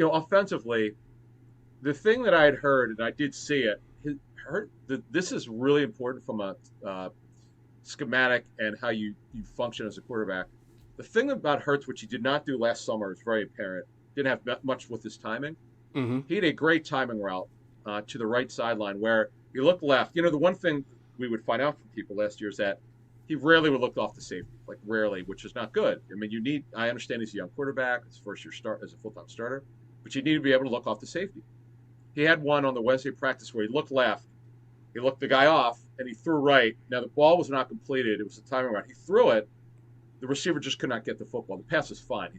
offensively, the thing that I had heard, and I did see it, this is really important from a schematic and how you function as a quarterback. The thing about Hurts, which he did not do last summer, is very apparent. Didn't have much with his timing. Mm-hmm. He had a great timing route to the right sideline where he looked left. The one thing we would find out from people last year is that he rarely would look off the safety, like rarely, which is not good. I mean, I understand he's a young quarterback, his first year start as a full-time starter, but you need to be able to look off the safety. He had one on the Wednesday practice where he looked left, he looked the guy off, and he threw right. Now, the ball was not completed. It was a timing route. He threw it. The receiver just could not get the football. The pass was fine.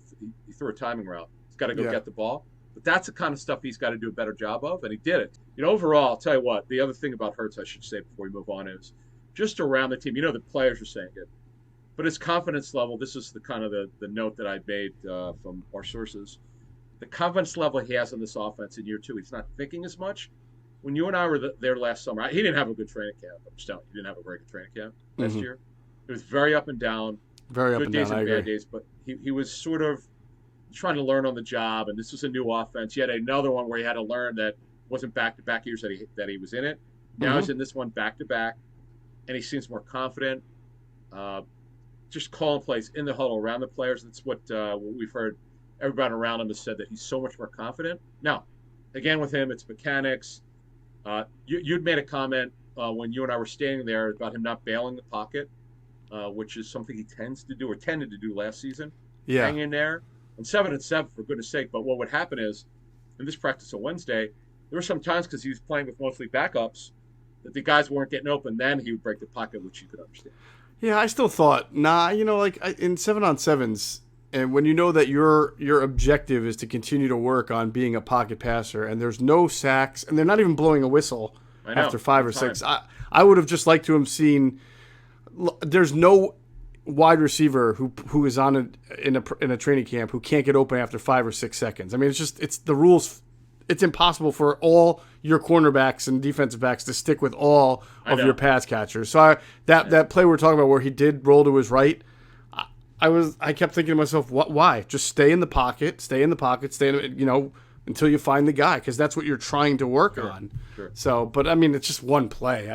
He threw a timing route. He's got to go get the ball. But that's the kind of stuff he's got to do a better job of, and he did it. Overall, I'll tell you what, the other thing about Hurts I should say before we move on is just around the team. The players are saying it. But his confidence level, this is the kind of the note that I made from our sources. The confidence level he has in this offense in year two, he's not thinking as much. When you and I were there last summer, he didn't have a good training camp. I'm just telling you, he didn't have a very good training camp last year. It was very up and down. Very up good and days down, and bad days, but he was sort of trying to learn on the job, and this was a new offense. He had another one where he had to learn that wasn't back-to-back years that he was in it. Now he's in this one back-to-back, and he seems more confident. Just calling plays in the huddle around the players. That's what we've heard. Everybody around him has said that he's so much more confident. Now, again, with him, it's mechanics. You'd made a comment when you and I were standing there about him not bailing the pocket, which is something he tends to do or tended to do last season. Yeah. Hang in there. And 7-7, for goodness sake. But what would happen is, in this practice on Wednesday, there were some times because he was playing with mostly backups that the guys weren't getting open. Then he would break the pocket, which you could understand. Yeah, I still thought, in 7-on-7s, and when you know that your objective is to continue to work on being a pocket passer, and there's no sacks, and they're not even blowing a whistle after 5 or 6, I would have just liked to have seen. There's no wide receiver who is in a training camp who can't get open after 5 or 6 seconds. I mean, it's the rules. It's impossible for all your cornerbacks and defensive backs to stick with all of your pass catchers. So that play we're talking about where he did roll to his right, I kept thinking to myself, why? Just stay in the pocket, until you find the guy, because that's what you're trying to work on. Sure. So, but I mean, it's just one play.